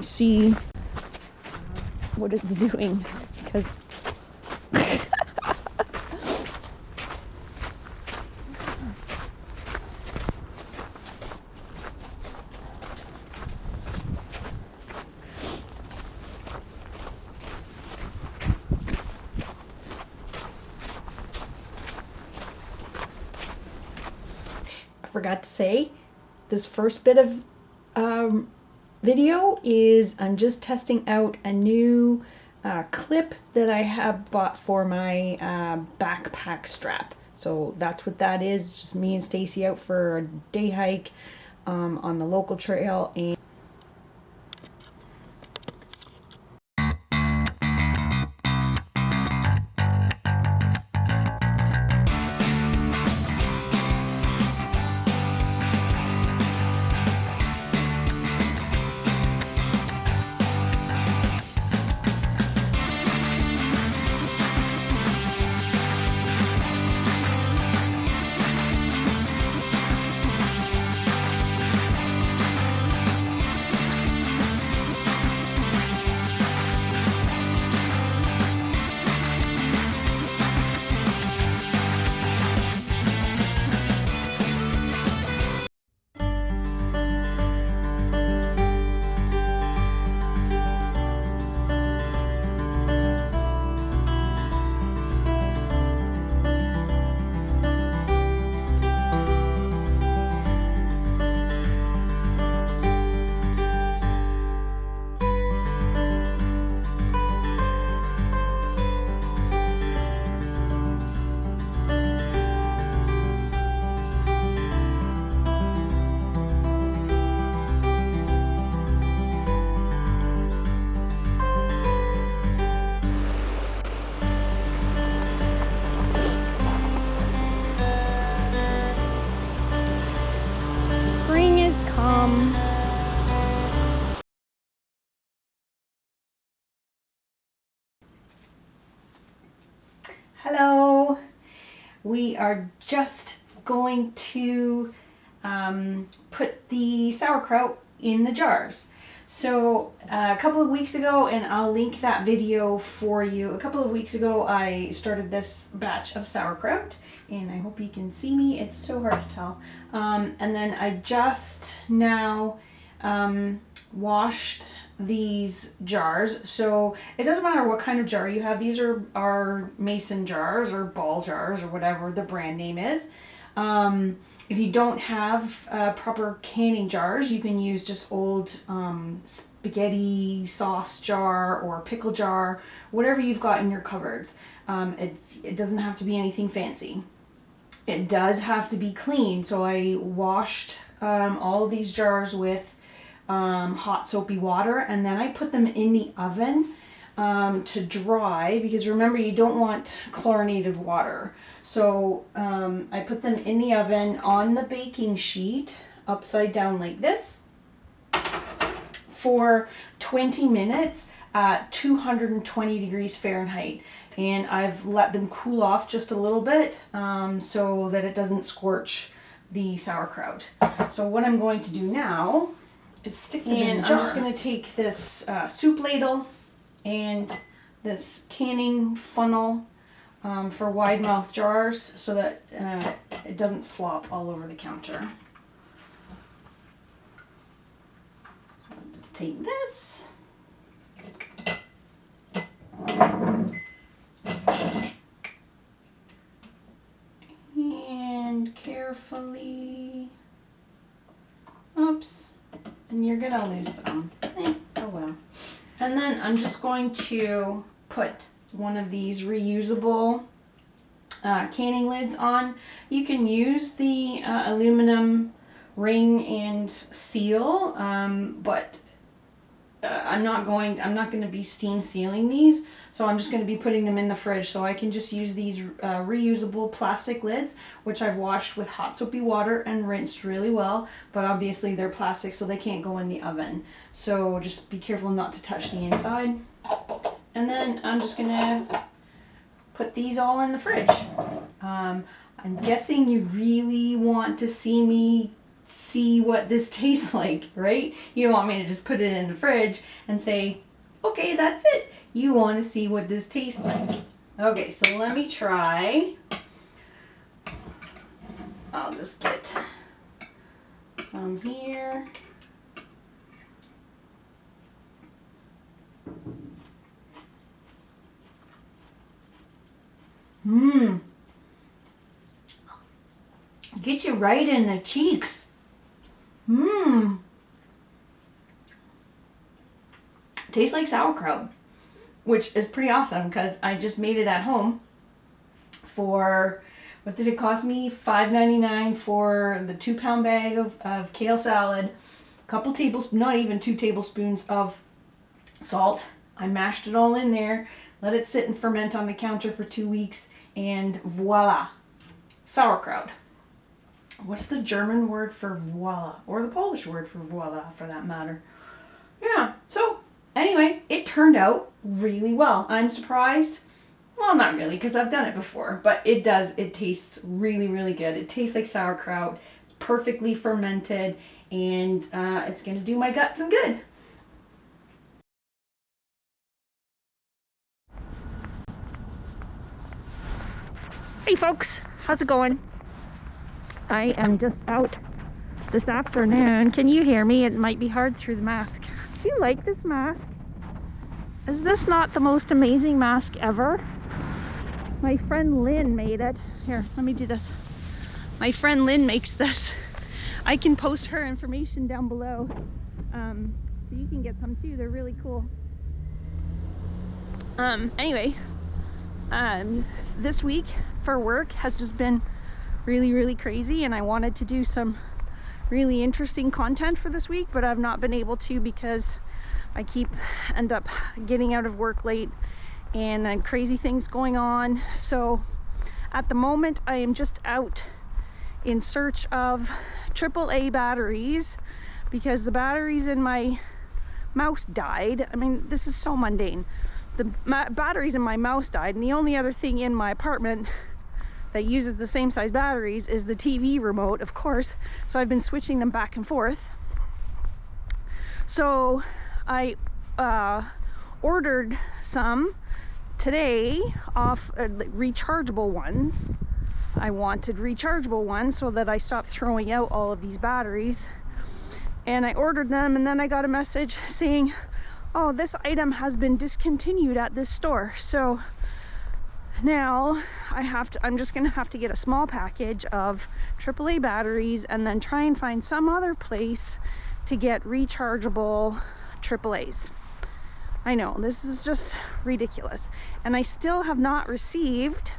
See what it's doing because I forgot to say this first bit of video is I'm just testing out a new clip that I have bought for my backpack strap. So that's what that is. It's just me and Stacy out for a day hike on the local trail. And spring is come. Hello. We are just going to put the sauerkraut in the jars. So a couple of weeks ago, and I'll link that video for you. A couple of weeks ago, I started this batch of sauerkraut, and I hope you can see me. It's so hard to tell. And then I just now washed these jars. So it doesn't matter what kind of jar you have. These are mason jars or ball jars or whatever the brand name is. If you don't have proper canning jars, you can use just old spaghetti sauce jar or pickle jar, whatever you've got in your cupboards. It doesn't have to be anything fancy. It does have to be clean. So I washed all of these jars with hot soapy water, and then I put them in the oven to dry, because remember, you don't want chlorinated water. So I put them in the oven on the baking sheet upside down like this for 20 minutes at 220 degrees Fahrenheit, and I've let them cool off just a little bit so that it doesn't scorch the sauerkraut. So what I'm going to do now is stick them in the jar. I'm just going to take this soup ladle and this canning funnel for wide mouth jars so that it doesn't slop all over the counter. So I'll just take this. And carefully, oops, and you're gonna lose some. Oh well. And then I'm just going to put one of these reusable canning lids on. You can use the aluminum ring and seal, but I'm not going to be steam sealing these, so I'm just going to be putting them in the fridge. So I can just use these reusable plastic lids, which I've washed with hot soapy water and rinsed really well, but obviously they're plastic, so they can't go in the oven. So just be careful not to touch the inside. And then I'm just going to put these all in the fridge. I'm guessing you really want to see me see what this tastes like, right? You don't want me to just put it in the fridge and say, okay, that's it. You want to see what this tastes like. Okay, so let me try. I'll just get some here. Mmm. Get you right in the cheeks. Mmm. Tastes like sauerkraut, which is pretty awesome because I just made it at home for, what did it cost me? $5.99 for the 2-pound bag of kale salad, a couple tablespoons, not even 2 tablespoons of salt. I mashed it all in there, let it sit and ferment on the counter for 2 weeks, and voila, sauerkraut. What's the German word for voila? Or the Polish word for voila, for that matter. Yeah, so anyway, it turned out really well. I'm surprised. Well, not really, because I've done it before, but it does. It tastes really, really good. It tastes like sauerkraut. It's perfectly fermented, and it's going to do my gut some good. Hey folks, how's it going? I am just out this afternoon. Can you hear me? It might be hard through the mask. Do you like this mask? Is this not the most amazing mask ever? My friend Lynn made it. Here, let me do this. My friend Lynn makes this. I can post her information down below. So you can get some too. They're really cool. Anyway, this week for work has just been really, really crazy, and I wanted to do some really interesting content for this week, but I've not been able to because I end up getting out of work late and crazy things going on. So at the moment I am just out in search of AAA batteries because the batteries in my mouse died. I mean, this is so mundane. The batteries in my mouse died, and the only other thing in my apartment that uses the same size batteries is the TV remote, of course. So I've been switching them back and forth. So I ordered some today off rechargeable ones. I wanted rechargeable ones so that I stopped throwing out all of these batteries. And I ordered them, and then I got a message saying, oh, this item has been discontinued at this store. So now I'm just gonna have to get a small package of AAA batteries and then try and find some other place to get rechargeable AAAs. I know, this is just ridiculous. And I still have not received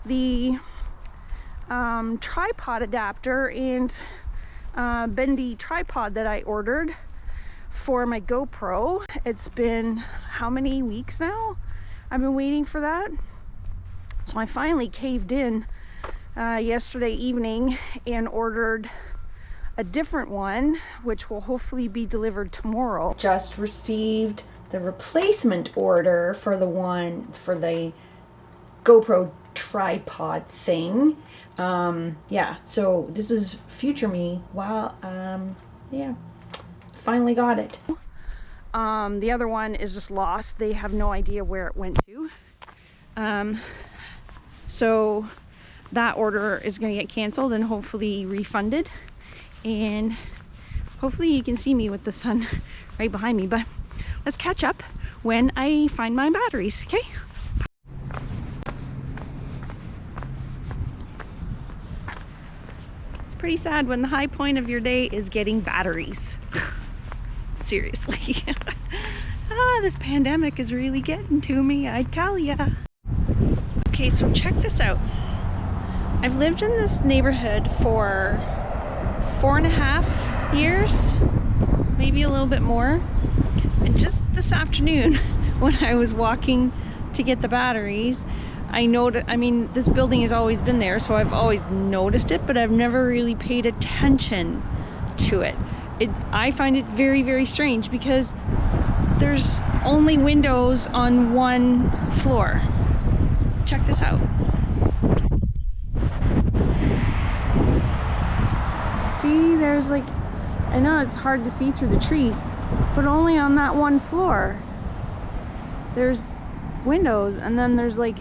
the tripod adapter and bendy tripod that I ordered for my GoPro. It's been how many weeks now? I've been waiting for that. So I finally caved in yesterday evening and ordered a different one, which will hopefully be delivered tomorrow. Just received the replacement order for the GoPro tripod thing. Yeah, so this is future me. Wow. Yeah, finally got it. The other one is just lost. They have no idea where it went to. So that order is going to get canceled and hopefully refunded, and hopefully you can see me with the sun right behind me. But let's catch up when I find my batteries, okay? It's pretty sad when the high point of your day is getting batteries. Seriously. This pandemic is really getting to me, I tell ya. Okay, so check this out. I've lived in this neighborhood for 4.5 years, maybe a little bit more. And just this afternoon, when I was walking to get the batteries, I mean, this building has always been there, so I've always noticed it, but I've never really paid attention to it. I find it very, very strange because there's only windows on one floor. Check this out. See, there's there's like, I know it's hard to see through the trees, but only on that one floor there's windows, and then there's like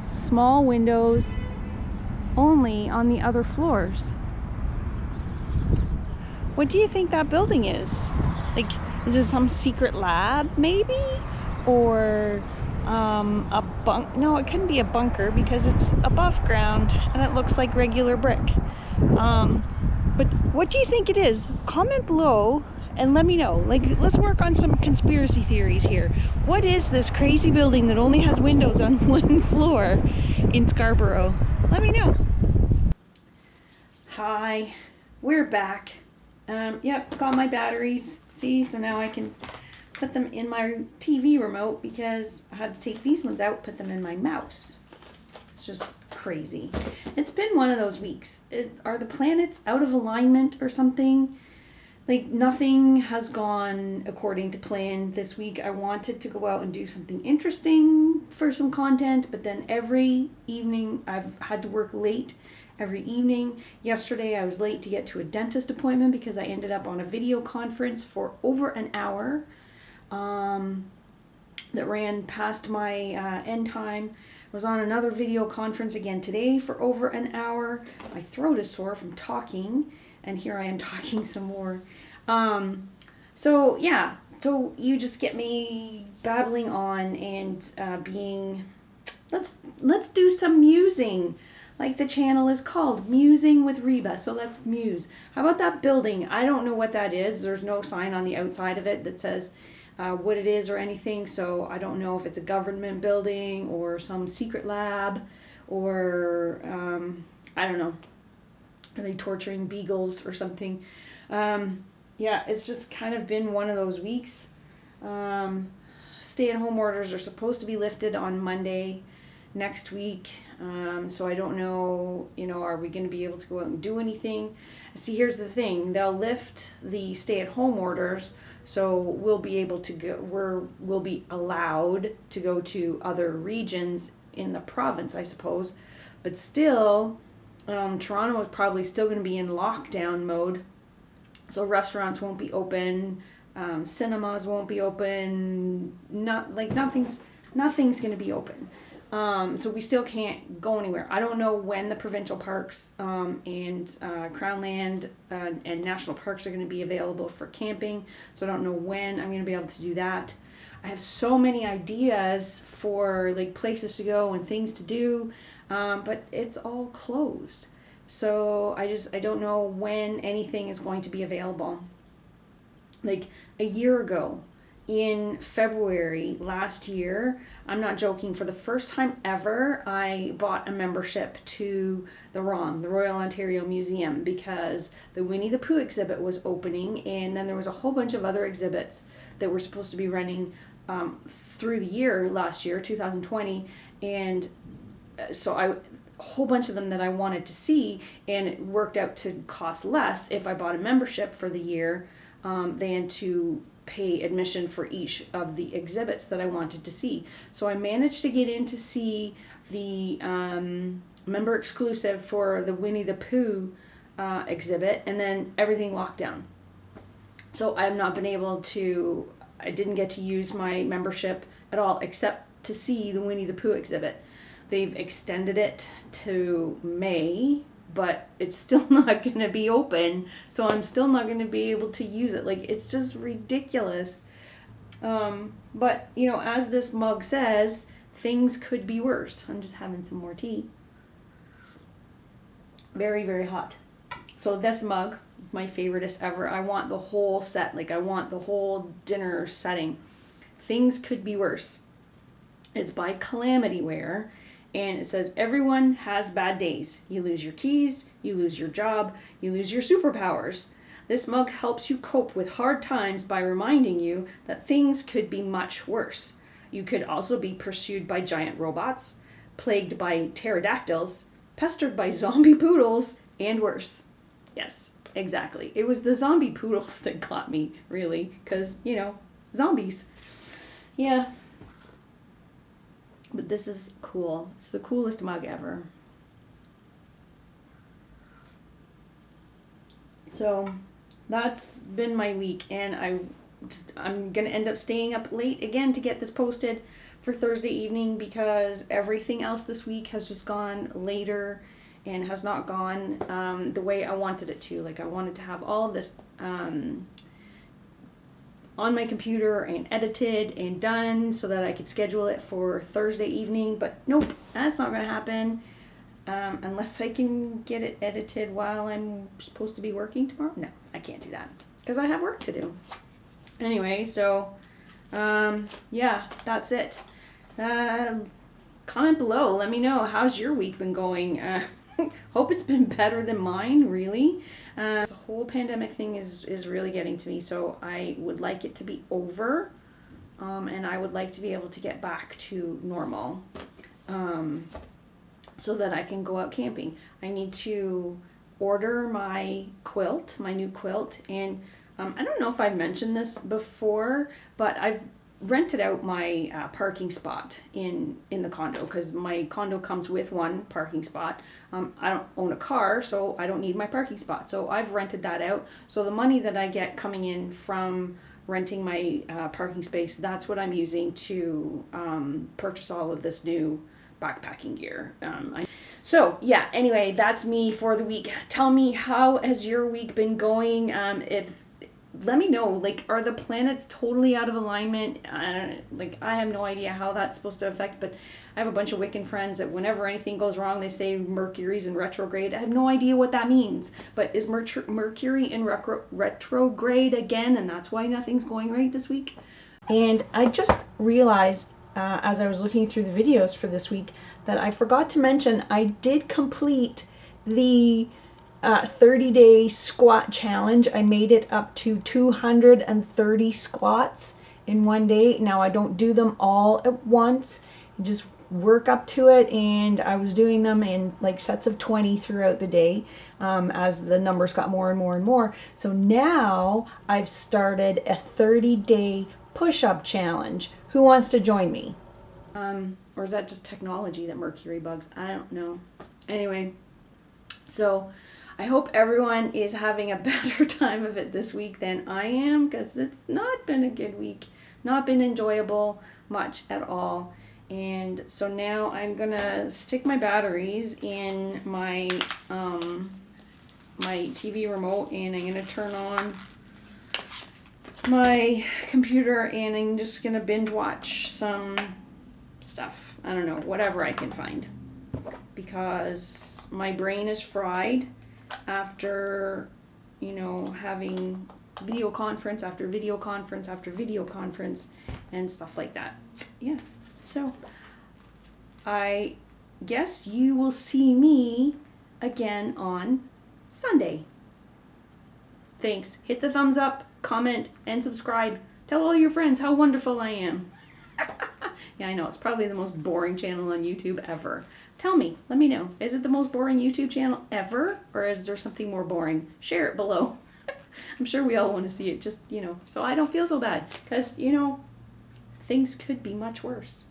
small windows only on the other floors. What do you think that building is? Like, is it some secret lab maybe? Or a bunk? No, it couldn't be a bunker because it's above ground and it looks like regular brick. But what do you think it is? Comment below and let me know. Like, let's work on some conspiracy theories here. What is this crazy building that only has windows on one floor in Scarborough? Let me know. Hi, we're back. Yep, got my batteries. See, so now I can put them in my TV remote because I had to take these ones out, put them in my mouse. It's just crazy. It's been one of those weeks. Are the planets out of alignment or something? Like, nothing has gone according to plan this week. I wanted to go out and do something interesting for some content, but then every evening I've had to work late every evening. Yesterday I was late to get to a dentist appointment because I ended up on a video conference for over an hour that ran past my end time. Was on another video conference again today for over an hour. My throat is sore from talking, and here I am talking some more. So yeah, so you just get me babbling on and being, let's do some musing. Like the channel is called Musing with Reba, so let's muse. How about that building? I don't know what that is. There's no sign on the outside of it that says what it is or anything, so I don't know if it's a government building or some secret lab or I don't know. Are they torturing beagles or something? Yeah, it's just kind of been one of those weeks. Stay-at-home orders are supposed to be lifted on Monday next week. So I don't know, are we going to be able to go out and do anything? See, here's the thing. They'll lift the stay-at-home orders, so we'll be able to go, we'll be allowed to go to other regions in the province, I suppose. But still, Toronto is probably still going to be in lockdown mode. So restaurants won't be open, cinemas won't be open, nothing's going to be open. So we still can't go anywhere. I don't know when the provincial parks and Crownland and national parks are going to be available for camping. So I don't know when I'm going to be able to do that. I have so many ideas for like places to go and things to do, but it's all closed. So I don't know when anything is going to be available. Like a year ago, in February last year, I'm not joking, for the first time ever, I bought a membership to the Royal Ontario Museum, because the Winnie the Pooh exhibit was opening, and then there was a whole bunch of other exhibits that were supposed to be running through the year last year, 2020, and so a whole bunch of them that I wanted to see, and it worked out to cost less if I bought a membership for the year than to pay admission for each of the exhibits that I wanted to see. So I managed to get in to see the member exclusive for the Winnie the Pooh exhibit, and then everything locked down. So I didn't get to use my membership at all except to see the Winnie the Pooh exhibit. They've extended it to May, but it's still not going to be open, so I'm still not going to be able to use it. Like, it's just ridiculous. But, as this mug says, things could be worse. I'm just having some more tea. Very, very hot. So this mug, my favoriteest ever. I want the whole set. Like, I want the whole dinner setting. Things could be worse. It's by Calamity Ware. And it says, everyone has bad days. You lose your keys, you lose your job, you lose your superpowers. This mug helps you cope with hard times by reminding you that things could be much worse. You could also be pursued by giant robots, plagued by pterodactyls, pestered by zombie poodles, and worse. Yes, exactly. It was the zombie poodles that got me, really, because, zombies. Yeah. But this is cool. It's the coolest mug ever. So, that's been my week, and I'm gonna end up staying up late again to get this posted for Thursday evening, because everything else this week has just gone later and has not gone the way I wanted it to. Like, I wanted to have all of this on my computer and edited and done so that I could schedule it for Thursday evening, but nope, that's not going to happen unless I can get it edited while I'm supposed to be working tomorrow. No, I can't do that because I have work to do. Anyway, so yeah, that's it. Comment below, let me know, how's your week been going? Hope it's been better than mine, really. The whole pandemic thing is really getting to me, so I would like it to be over, and I would like to be able to get back to normal, so that I can go out camping. I need to order my quilt, my new quilt, and I don't know if I've mentioned this before, but I've rented out my parking spot in the condo, because my condo comes with one parking spot. I don't own a car, so I don't need my parking spot, so I've rented that out. So the money that I get coming in from renting my parking space, that's what I'm using to purchase all of this new backpacking gear. So yeah, anyway, that's me for the week. Tell me, how has your week been going? Let me know, like, are the planets totally out of alignment? Like, I have no idea how that's supposed to affect, but I have a bunch of Wiccan friends that whenever anything goes wrong, they say Mercury's in retrograde. I have no idea what that means, but is Mercury in retrograde again, and that's why nothing's going right this week? And I just realized, as I was looking through the videos for this week, that I forgot to mention I did complete the 30-day squat challenge. I made it up to 230 squats in one day. Now, I don't do them all at once, just work up to it, and I was doing them in like sets of 20 throughout the day as the numbers got more and more and more. So now I've started a 30-day push-up challenge. Who wants to join me? Or is that just technology that Mercury bugs? I don't know. Anyway, so I hope everyone is having a better time of it this week than I am, because it's not been a good week, not been enjoyable much at all. And so now I'm gonna stick my batteries in my my TV remote, and I'm gonna turn on my computer, and I'm just gonna binge watch some stuff. I don't know, whatever I can find, because my brain is fried after, having video conference after video conference after video conference and stuff like that. Yeah, so I guess you will see me again on Sunday. Thanks. Hit the thumbs up, comment, and subscribe. Tell all your friends how wonderful I am. Yeah, I know, it's probably the most boring channel on YouTube ever. Tell me, let me know. Is it the most boring YouTube channel ever? Or is there something more boring? Share it below. I'm sure we all want to see it, just, so I don't feel so bad. Because, things could be much worse.